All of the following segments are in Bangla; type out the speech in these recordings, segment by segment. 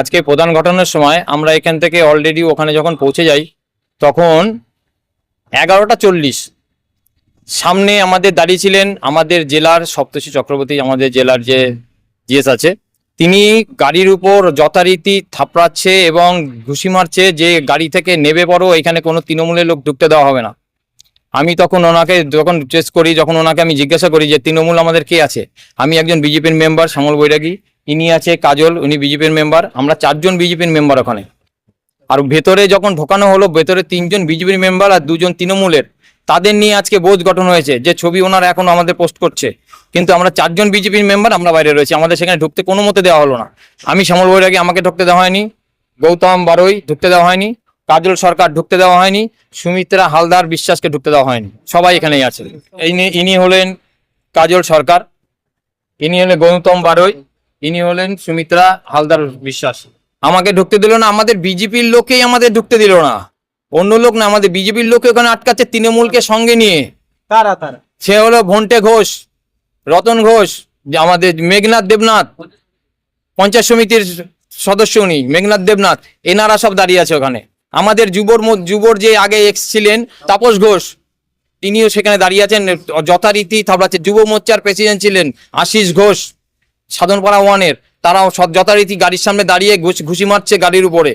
আজকে প্রধান ঘটনার সময় আমরা এখান থেকে অলরেডি ওখানে যখন পৌঁছে যাই তখন 11:40 সামনে আমাদের দাঁড়িয়ে ছিলেন আমাদের জেলার সপ্তর্ষি চক্রবর্তী, আমাদের জেলার যে জিএস আছে, তিনি গাড়ির উপর যথারীতি থাপড়াচ্ছে এবং ঘুষি মারছে যে গাড়ি থেকে নেবে পড়ো, এখানে কোনো তৃণমূলের লোক ঢুকতে দেওয়া হবে না। আমি তখন ওনাকে যখন টেস্ট করি, যখন ওনাকে আমি জিজ্ঞাসা করি যে তৃণমূল আমাদের কে আছে, আমি একজন বিজেপির মেম্বার শ্যামল বৈরাগী, ইনি আছে কাজল, উনি বিজেপির মেম্বার, আমরা 4জন বিজেপির মেম্বার ওখানে। আর ভেতরে যখন ঢোকানো হলো, ভেতরে 3জন বিজেপির মেম্বার আর 2জন তৃণমূলের, তাদের নিয়ে আজকে বোধ গঠন হয়েছে, যে ছবি ওনারা এখন আমাদের পোস্ট করছে। কিন্তু আমরা 4জন বিজেপির মেম্বার আমরা বাইরে রয়েছি, আমাদের সেখানে ঢুকতে কোনো মতে দেওয়া হলো না। আমি শ্যামল বৈরাগী, আমাকে ঢুকতে দেওয়া হয়নি, গৌতম বারোই ঢুকতে দেওয়া হয়নি, কাজল সরকার ঢুকতে দেওয়া হয়নি, সুমিত্রা হালদার বিশ্বাসকে ঢুকতে দেওয়া হয়নি। সবাই এখানেই আছে। ইনি হলেন কাজল সরকার, ইনি হলেন গৌতম বারোই, ইনি হলেন সুমিত্রা হালদার বিশ্বাস। আমাকে ঢুকতে দিল না, আমাদের বিজেপির লোকেই আমাদের ঢুকতে দিল না, অন্য লোক না, আমাদের বিজেপির লোকে ওখানে আটকাচ্ছে তৃণমূলকে সঙ্গে নিয়ে। তারা সে হলো ভন্টে ঘোষ, রতন ঘোষ, আমাদের মেঘনাথ দেবনাথ, পঞ্চায়েত সমিতির সদস্য উনি, মেঘনাথ দেবনাথ, এনারা সব দাঁড়িয়ে আছে ওখানে। আমাদের যুবর যে আগে এক্স ছিলেন তাপস ঘোষ, তিনিও সেখানে দাঁড়িয়ে আছেন, যথারীতি থাপড়াচ্ছে। যুব মোর্চার প্রেসিডেন্ট ছিলেন আশিস ঘোষ, সাধনপাড়া 1-এর, তারাও যথারীতি গাড়ির সামনে দাঁড়িয়ে ঘুষি মারছে গাড়ির উপরে,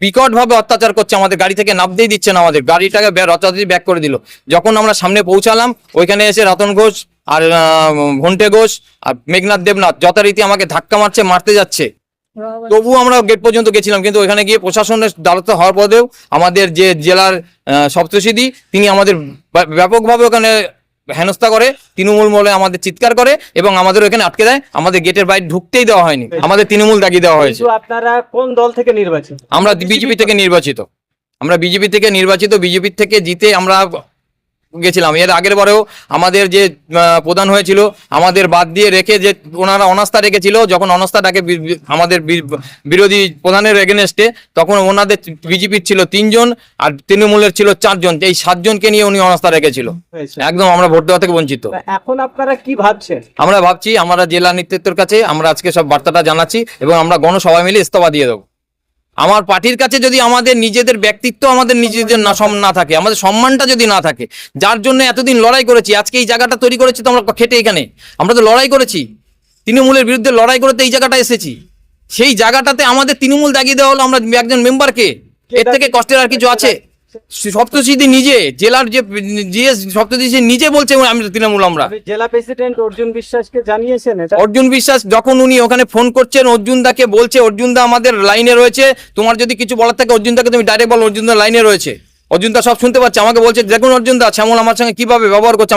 বিকট ভাবে অত্যাচার করছে, আমাদের গাড়ি থেকে নামতেই দিচ্ছে না, আমাদের গাড়িটাকে যথারীতি ব্যাক করে দিল। যখন আমরা সামনে পৌঁছালাম, ওইখানে এসে রতন ঘোষ আর ভন্টে ঘোষ আর মেঘনাথ দেবনাথ যথারীতি আমাকে ধাক্কা মারতে যাচ্ছে। তবুও আমরা গেট পর্যন্ত গেছিলাম, কিন্তু ওখানে গিয়ে প্রশাসনের দ্বারস্থ হওয়ার পরেও আমাদের যে জেলার সপ্তর্ষিদি, তিনি আমাদের ব্যাপকভাবে ওখানে হেনস্থা করে, তৃণমূল বলে আমাদের চিৎকার করে এবং আমাদের ওখানে আটকে দেয়, আমাদের গেটের বাইরে ঢুকতেই দেওয়া হয়নি, আমাদের তৃণমূল দাগিয়ে দেওয়া হয়েছে। আপনারা কোন দল থেকে নির্বাচিত? আমরা বিজেপি থেকে নির্বাচিত, বিজেপি থেকে জিতে আমরা গেছিলাম। এর আগের বারেও আমাদের যে প্রধান হয়েছিল, আমাদের বাদ দিয়ে রেখে যে ওনারা অনাস্থা রেখেছিল, যখন অনাস্থাটাকে আমাদের বিরোধী প্রধানের এগেনস্টে, তখন ওনাদের বিজেপির ছিল 3জন আর তৃণমূলের ছিল 4জন, এই 7জনকে নিয়ে উনি অনাস্থা রেখেছিল। একদম আমরা ভোট দেওয়া থেকে বঞ্চিত। এখন আপনারা কি ভাবছেন? আমরা ভাবছি, আমরা জেলা নেতৃত্বের কাছে আমরা আজকে সব বার্তাটা জানাচ্ছি এবং আমরা গণসভায় মিলে ইস্তফা দিয়ে দেবো। আমার পার্টির কাছে যদি আমাদের নিজেদের ব্যক্তিত্ব, আমাদের নিজেদের না থাকে, আমাদের সম্মানটা যদি না থাকে, যার জন্য এতদিন লড়াই করেছি, আজকে এই জায়গাটা তৈরি করেছি তো আমরা খেটে, এখানে আমরা তো লড়াই করেছি, তৃণমূলের বিরুদ্ধে লড়াই করতে এই জায়গাটা এসেছি, সেই জায়গাটাতে আমাদের তৃণমূল দাগিয়ে দেওয়া হলো আমরা একজন মেম্বারকে। এর থেকে কষ্টের আর কিছু আছে? সপ্তর্ষিদি নিজে, জেলার যে জিএস সপ্তর্ষি নিজে বলছে আমি তৃণমূল। আমরা জেলা প্রেসিডেন্ট অর্জুন বিশ্বাসকে জানিয়েছেন এটা? অর্জুন বিশ্বাস যখন উনি ওখানে ফোন করছেন, অর্জুন দাকে বলছে, অর্জুন দা আমাদের লাইনে রয়েছে, তোমার যদি কিছু বলার থাকে অর্জুন দাকে তুমি ডাইরেক্ট বলো, অর্জুন দা লাইনে রয়েছে, অর্জুন দা সব শুনতে পাচ্ছে। আমাকে বলছে দেখুন অর্জুন দা, শ্যামল আমার সঙ্গে কিভাবে ব্যবহার করছে,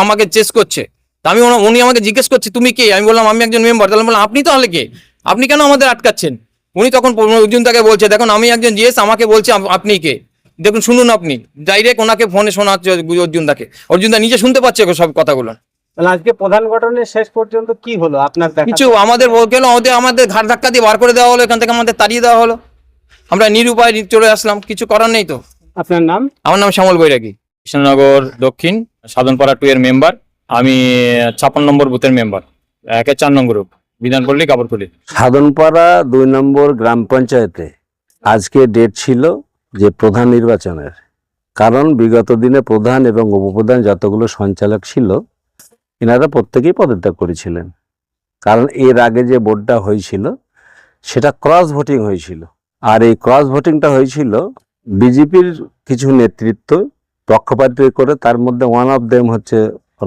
আমাকে চেস করছে। আমি উনি আমাকে জিজ্ঞেস করছে তুমি কে, আমি বললাম আমি একজন মেম্বার। তাহলে বললাম আপনি তাহলে কে, আপনি কেন আমাদের আটকাচ্ছেন? উনি তখন অর্জুন দাকে বলছে দেখুন আমি একজন জিএস, আমাকে বলছে আপনি কে, দেখুন শুনুন, আপনি ডাইরেক্ট ওনাকে ফোনে শোনাচ্ছে অর্জুন দাকে, অর্জুন দা নিজে শুনতে পাচ্ছে সব কথাগুলো। আজকে প্রধান ঘটনার শেষ পর্যন্ত কি হলো আপনার দেখা? কিছু আমাদের আমাদের ঘাট ধাক্কা দিয়ে বার করে দেওয়া হলো, এখান থেকে আমাদের তাড়িয়ে দেওয়া হলো, আমরা নিরুপায় চলে আসলাম, কিছু করার নেই তো। আপনার নাম? আমার নাম শ্যামল বৈরাগী, কৃষ্ণনগর দক্ষিণ সাধনপাড়া 2 এর মেম্বার। আমি 56 নম্বর বুথের মেম্বার, 1-4 নং গ্রুপ, বিধানপল্লী কাপড়কুলি। সাধনপাড়া 2 নম্বর গ্রাম পঞ্চায়েতে আজকে ডেট ছিল যে প্রধান নির্বাচনের, কারণ বিগত দিনে প্রধান এবং উপপ্রধান যতগুলো সঞ্চালক ছিল এনারা প্রত্যেকেই পদত্যাগ করেছিলেন, কারণ এর আগে যে ভোটটা হয়েছিল সেটা ক্রস ভোটিং হয়েছিল। আর এই ক্রস ভোটিংটা হয়েছিল বিজেপির কিছু নেতৃত্ব পক্ষপাত করে, তার মধ্যে ওয়ান অফ দেম হচ্ছে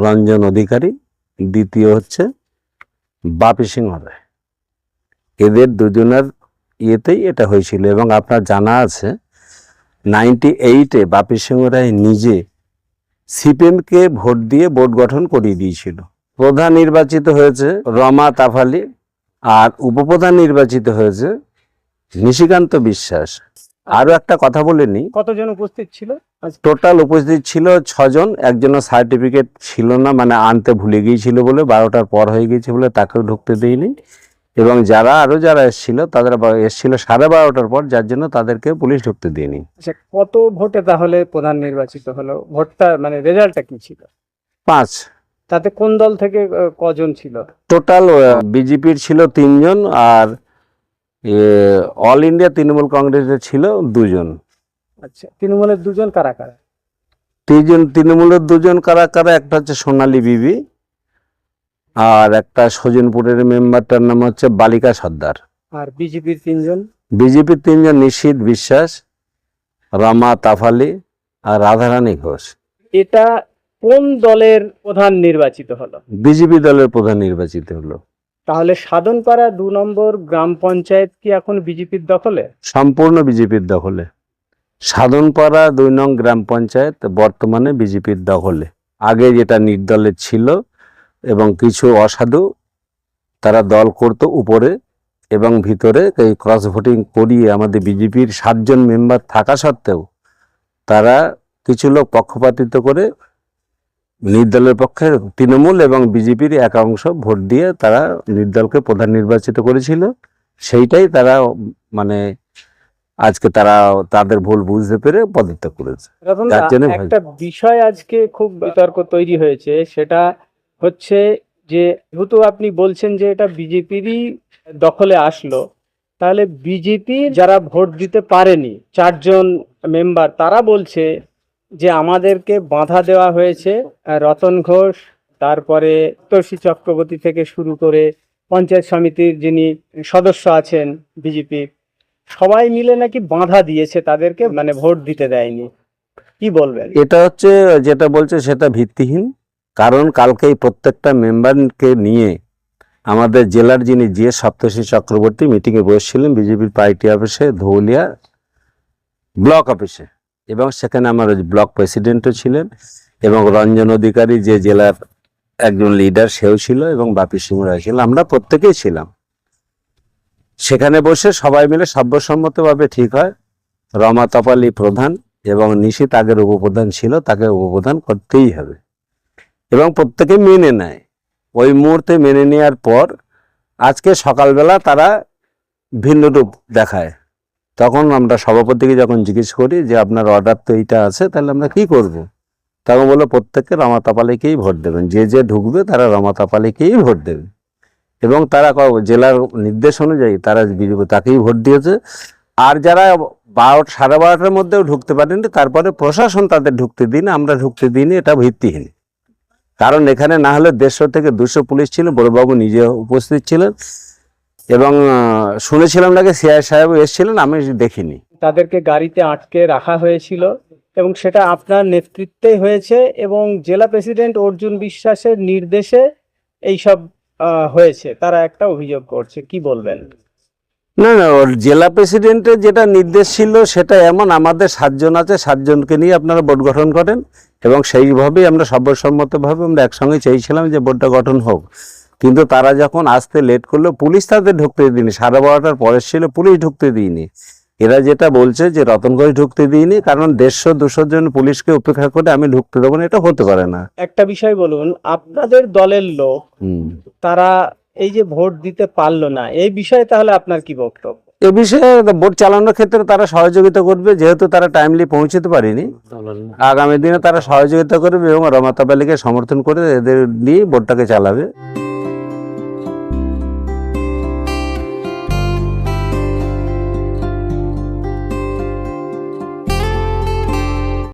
রঞ্জন অধিকারী, দ্বিতীয় হচ্ছে বাপি সিংহ রায়। এদের দুজনের ইয়েতেই এটা হয়েছিল। এবং আপনার জানা আছে 98-এ বাপি সিংহ রায় নিজে সিপিএমকে ভোট দিয়ে বোর্ড গঠন করিয়ে দিয়েছিল। প্রধান নির্বাচিত হয়েছে রমা তাফালি আর উপপ্রধান নির্বাচিত হয়েছে নিশিকান্ত বিশ্বাস। আরো একটা কথা বলে নি, কতজন উপস্থিত ছিল? টোটাল উপস্থিত ছিল 6 জন। একজনের সার্টিফিকেট ছিল না, মানে আনতে ভুলে গিয়েছিল বলে, 12টার পর হয়ে গিয়েছে বলে তাকেও ঢুকতে দেয়নি। এবং যারা এসেছিল তাদের এসেছিল 12:30টার পর, যার জন্য তাদেরকে পুলিশ ঢুকতে দেয়নি। আচ্ছা, কত ভোটে তাহলে প্রধান নির্বাচিত হলো? ভোটটা মানে রেজাল্টটা কি ছিল? 5। তাতে কোন দল থেকে কজন ছিল? টোটাল বিজেপির ছিল 3 জন আর অল ইন্ডিয়া তৃণমূল কংগ্রেসের ছিল 2 জন। আচ্ছা, তৃণমূলের 2 জন কারা কারা? তৃণমূলের 2 জন কারা কারা, একটা হচ্ছে সোনালী বিবি, আর একটা সজিনপুরের মেম্বারটার নাম হচ্ছে বালিকা সর্দার। আর বিজেপির 3 জন? বিজেপির 3 জন নিশীথ বিশ্বাস, রমা তাফালি আর রাধারানী ঘোষ। এটা কোন দলের প্রধান নির্বাচিত হলো? বিজেপি দলের প্রধান নির্বাচিত হলো। তাহলে সাধনপাড়া 2 নম্বর গ্রাম পঞ্চায়েত কি এখন বিজেপির দখলে? সম্পূর্ণ বিজেপির দখলে। সাধনপাড়া 2 নং গ্রাম পঞ্চায়েত বর্তমানে বিজেপির দখলে। আগে যেটা নির্দলের ছিল এবং কিছু অসাধু তারা দল করত উপরে এবং ভিতরে, এই ক্রস ভোটিং করিয়ে আমাদের বিজেপির 7 জন মেম্বার থাকা সত্ত্বেও তারা কিছু লোক পক্ষপাতিত্ব করে নির্দলের পক্ষে তৃণমূল এবং বিজেপির একাংশ ভোট দিয়ে তারা নির্দলকে প্রধান নির্বাচিত করেছিল। সেইটাই তারা মানে আজকে তারা তাদের ভুল বুঝতে পেরে পদত্যাগ করেছে। রতনদা, যার জন্য একটা বিষয় আজকে খুব বিতর্ক তৈরি হয়েছে, সেটা হচ্ছে যে যেহেতু আপনি বলছেন যে এটা বিজেপিরই দখলে আসলো, তাহলে বিজেপি যারা ভোট দিতে পারেনি 4 জন মেম্বার, তারা বলছে যে আমাদেরকে বাধা দেওয়া হয়েছে। রতন ঘোষ, তারপরে তোষী চক্রবর্তী থেকে শুরু করে পঞ্চায়েত সমিতির যিনি সদস্য আছেন বিজেপি, সবাই মিলে নাকি বাধা দিয়েছে তাদেরকে, মানে ভোট দিতে দেয়নি। কি বলবেন? এটা হচ্ছে যেটা বলছে সেটা ভিত্তিহীন। কারণ কালকেই প্রত্যেকটা মেম্বারকে নিয়ে আমাদের জেলার যিনি জিএস সপ্তর্ষি চক্রবর্তী মিটিংয়ে বসেছিলেন বিজেপির পার্টি অফিসে, ধৌলিয়া ব্লক অফিসে, এবং সেখানে আমার ব্লক প্রেসিডেন্টও ছিলেন এবং রঞ্জন অধিকারী যে জেলার একজন লিডার সেও ছিল এবং বাপি সিং রায় ছিল, আমরা প্রত্যেকেই ছিলাম। সেখানে বসে সবাই মিলে সর্বসম্মতভাবে ঠিক হয় রমা তপালি প্রধান এবং নিশীথ আগের উপপ্রধান ছিল, তাকে উপপ্রধান করতেই হবে এবং প্রত্যেকে মেনে নেয়। ওই মুহূর্তে মেনে নেওয়ার পর আজকে সকালবেলা তারা ভিন্ন রূপ দেখায়। তখন আমরা সভাপতিকে যখন জিজ্ঞেস করি যে আপনার অর্ডার তো এইটা আছে, তাহলে আমরা কি করব? তখন বললো প্রত্যেককে রমা তাপালিকেই ভোট দেবেন, যে যে ঢুকবে তারা রমা তাপালিকেই ভোট দেবে। এবং তারা জেলার নির্দেশ অনুযায়ী তারা বিজেপি তাকেই ভোট দিয়েছে। আর যারা 12:30 মধ্যেও ঢুকতে পারেনি, তারপরে প্রশাসন তাদের ঢুকতে দিন, আমরা ঢুকতে দিইনি, এটা ভিত্তিহীন। কারণ এখানে না হলে 150 থেকে 200 পুলিশ ছিল, বড়বাবু নিজে উপস্থিত ছিলেন এবং শুনেছিলাম নাকি সিআই সাহেব এসেছিলেন, আমি দেখিনি। তাদেরকে গাড়িতে আটকে রাখা হয়েছিল এবং সেটা আপনার নেতৃত্বেই হয়েছে এবং জেলা প্রেসিডেন্ট অর্জুন বিশ্বাসের নির্দেশে এইসব হয়েছে, তারা একটা অভিযোগ করছে। কি বলবেন? না না, ওর জেলা প্রেসিডেন্টের যেটা নির্দেশ ছিল সেটা এমন, আমাদের 7 জন আছে, 7 জনকে নিয়ে আপনারা বোর্ড গঠন করেন এবং সেইভাবেই আমরা সর্বসম্মতভাবে আমরা একসঙ্গে চেয়েছিলাম যে বোর্ডটা গঠন হোক। কিন্তু তারা যখন আসতে লেট করলো, পুলিশ তাদের ঢুকতে দিইনি, 12:30টার পরে ছিল, পুলিশ ঢুকতে দিইনি। এরা যেটা বলছে যে রতন ঘোষ ঢুকতে দিইনি, কারণ 150-200 জন পুলিশকে উপেক্ষা করে আমি ঢুকতে দেবো না, এটা হতে পারে না। একটা বিষয় বলুন, আপনাদের দলের লোক তারা এই যে ভোট দিতে পারলো না, এই বিষয়ে তাহলে আপনার কি বক্তব্য? এ বিষয়ে ভোট চালানোর ক্ষেত্রে তারা সহযোগিতা করবে, যেহেতু তারা টাইমলি পৌঁছতে পারেনি। আগামী দিনে তারা সহযোগিতা করবে এবং রমা তাপালিকে সমর্থন করে এদের নিয়ে ভোটটাকে চালাবে।